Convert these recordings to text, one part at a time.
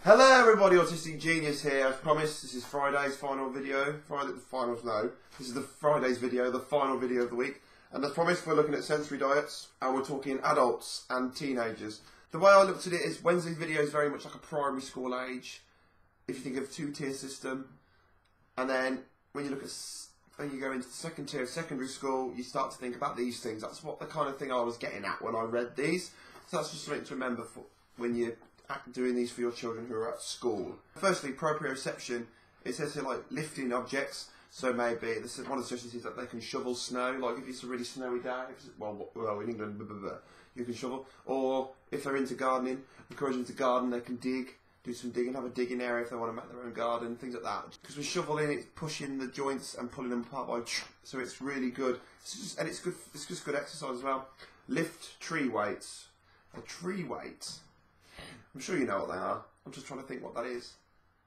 Hello everybody, Autistic Genius here. As promised, this is Friday's final video. This is the Friday's video, the final video of the week. And as promised, we're looking at sensory diets, and we're talking adults and teenagers. The way I looked at it is Wednesday's video is very much like a primary school age, if you think of a two-tier system. And then when you look at, when you go into the second tier of secondary school, you start to think about these things. That's what the kind of thing I was getting at when I read these. So that's just something to remember for when you're doing these for your children who are at school. Firstly, proprioception. It says here like lifting objects. So maybe this is one of the suggestions is that they can shovel snow. Like if it's a really snowy day, well in England, you can shovel. Or if they're into gardening, encourage them to garden. They can dig, do some digging, have a digging area if they want to make their own garden, things like that. Because with shoveling, it's pushing the joints and pulling them apart by, so it's really good. And it's good. It's just good exercise as well. Lift tree weights. A tree weight. I'm sure you know what they are. I'm just trying to think what that is.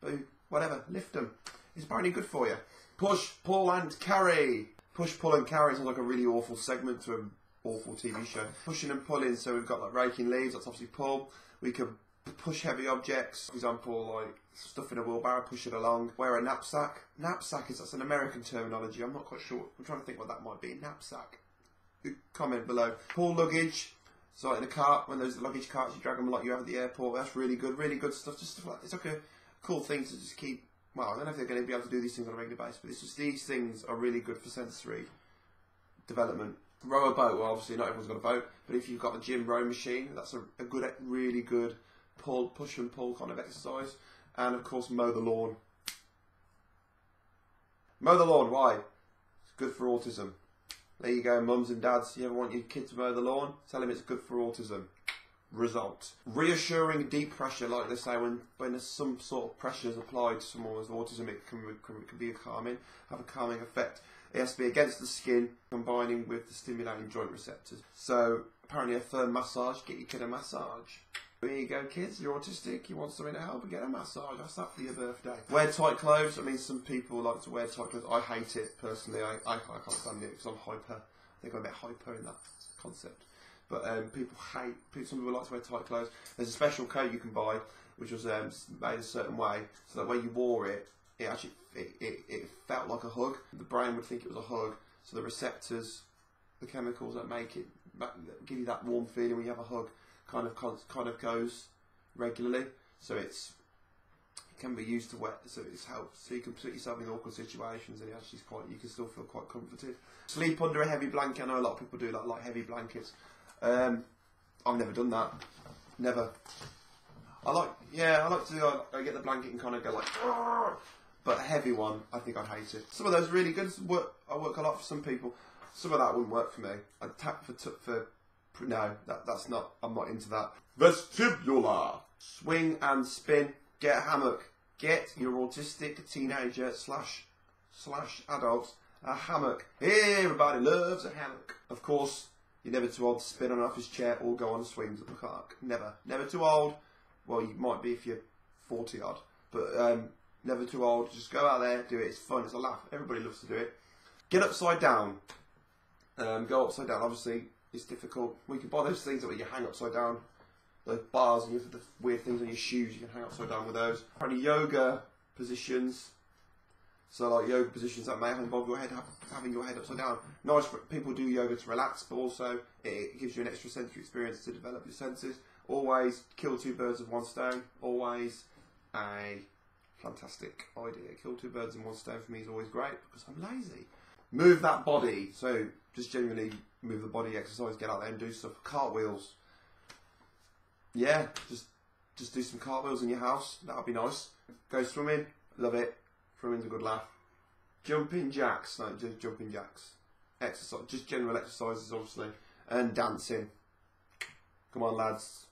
Boo. Whatever. Lift them. It's apparently good for you. Push, pull and carry. Push, pull and carry sounds like a really awful segment to an awful TV show. Pushing and pulling. So we've got like raking leaves. That's obviously pull. We can push heavy objects. For example, like stuff in a wheelbarrow. Push it along. Wear a knapsack. Knapsack that's an American terminology. I'm not quite sure. I'm trying to think what that might be. Knapsack. Comment below. Pull luggage. So like in a cart, when there's luggage carts, you drag them like you have at the airport. That's really good stuff. Just stuff like, it's like a cool thing to just keep. Well, I don't know if they're going to be able to do these things on a regular basis, but it's just these things are really good for sensory development. Row a boat. Well, obviously not everyone's got a boat, but if you've got a gym row machine, that's a good, really good push and pull kind of exercise. And of course, mow the lawn. Mow the lawn. Why? It's good for autism. There you go, mums and dads. You ever want your kid to mow the lawn? Tell them it's good for autism. Result. Reassuring deep pressure, like they say, when there's some sort of pressure is applied to someone with autism, it can be have a calming effect. It has to be against the skin, combining with the stimulating joint receptors. So apparently a firm massage, get your kid a massage. There you go, kids, you're autistic, you want something to help, get a massage. That's that for your birthday. Wear tight clothes. I mean, some people like to wear tight clothes. I hate it, personally. I can't stand it because I'm hyper. I think I'm a bit hyper in that concept. But some people like to wear tight clothes. There's a special coat you can buy, which was made a certain way, so that when you wore it, it actually it felt like a hug. The brain would think it was a hug. So the receptors, the chemicals that make it, give you that warm feeling when you have a hug, kind of goes regularly. So it can be used to wet, so it's helped. So you can put yourself in awkward situations, and it actually you can still feel quite comforted. Sleep under a heavy blanket. I know a lot of people do like heavy blankets. I've never done that. Never. I like to I get the blanket and kind of go like, argh! But a heavy one, I think I'd hate it. Some of those really good I work a lot for some people. Some of that wouldn't work for me. I'd tap for no, that's not. I'm not into that. Vestibular. Swing and spin. Get a hammock. Get your autistic teenager slash adult a hammock. Everybody loves a hammock. Of course, you're never too old to spin on an office chair or go on swings at the park. Never. Never too old. Well, you might be if you're 40 odd. But never too old. Just go out there, do it. It's fun. It's a laugh. Everybody loves to do it. Get upside down. Go upside down. Obviously, it's difficult. We can buy those things that you hang upside down. The bars and the weird things on your shoes. You can hang upside down with those. Apparently, yoga positions. So like yoga positions that may involve your head having your head upside down. Nice for people do yoga to relax, but also it gives you an extra sensory experience to develop your senses. Always kill two birds with one stone. Always a fantastic idea. Kill two birds in one stone for me is always great because I'm lazy. Move that body. So just generally move the body, exercise, get out there and do stuff. Cartwheels. Yeah, just do some cartwheels in your house. That'll be nice. Go swimming. Love it. Swimming's a good laugh. Jumping jacks. No, just jumping jacks. Exercise. Just general exercises, obviously. And dancing. Come on, lads.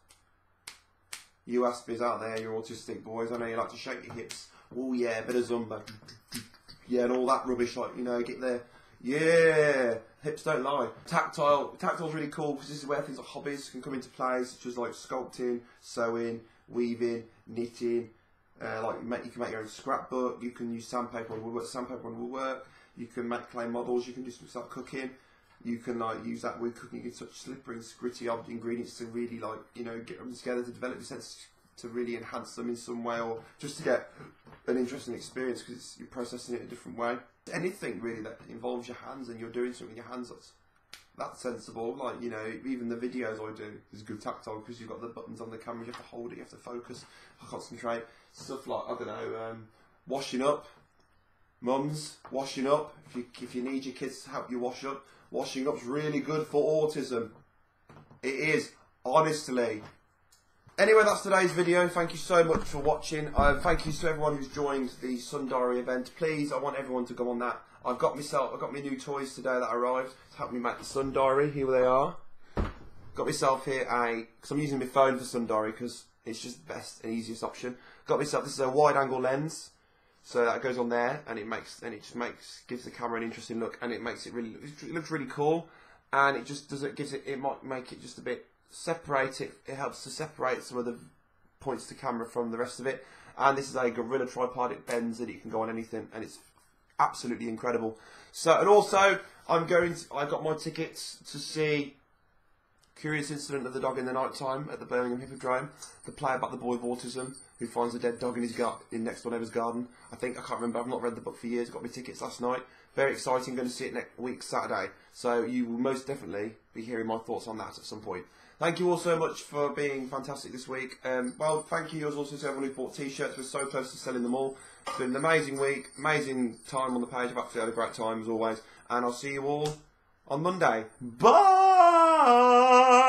You Aspies out there, you autistic boys. I know you like to shake your hips. Oh yeah, bit of Zumba. Yeah, and all that rubbish, like, you know, get there. Yeah, hips don't lie. Tactile's really cool because this is where things like hobbies can come into play, such as like sculpting, sewing, weaving, knitting. You can make your own scrapbook. You can use sandpaper on woodwork. You can make clay models. You can do some stuff cooking. You can use that with cooking. You can such slippery, gritty ingredients to really get them together to develop your to really enhance them in some way, or just to get an interesting experience because you're processing it a different way. Anything really that involves your hands and you're doing something with your hands, that's sensible. Like, you know, even the videos I do is good tactile because you've got the buttons on the camera, you have to hold it, you have to focus, concentrate. Stuff like, I don't know, washing up. Mums, washing up. If you need your kids to help you wash up, washing up's really good for autism. It is, honestly. Anyway, that's today's video. Thank you so much for watching. Thank you to everyone who's joined the Sun Diary event. Please, I want everyone to go on that. I've got my new toys today that arrived to help me make the Sun Diary. Here they are. Got myself here because I'm using my phone for Sun Diary because it's just the best and easiest option. Got myself, this is a wide angle lens. So that goes on there, and gives the camera an interesting look, and it looks really cool, and it might make it just a bit it helps to separate some of the points to camera from the rest of it. And this is a Gorilla tripod. It bends and it can go on anything, and it's absolutely incredible. So, and also I got my tickets to see Curious Incident of the Dog in the Night Time at the Birmingham Hippodrome. The play about the boy with autism who finds a dead dog in his next door neighbour's garden. I can't remember. I've not read the book for years. Got my tickets last night. Very exciting. Going to see it next week Saturday. So you will most definitely be hearing my thoughts on that at some point. Thank you all so much for being fantastic this week. Well, thank you also to everyone who bought t-shirts. We're so close to selling them all. It's been an amazing week, amazing time on the page. I've absolutely had a great time as always. And I'll see you all on Monday. Bye!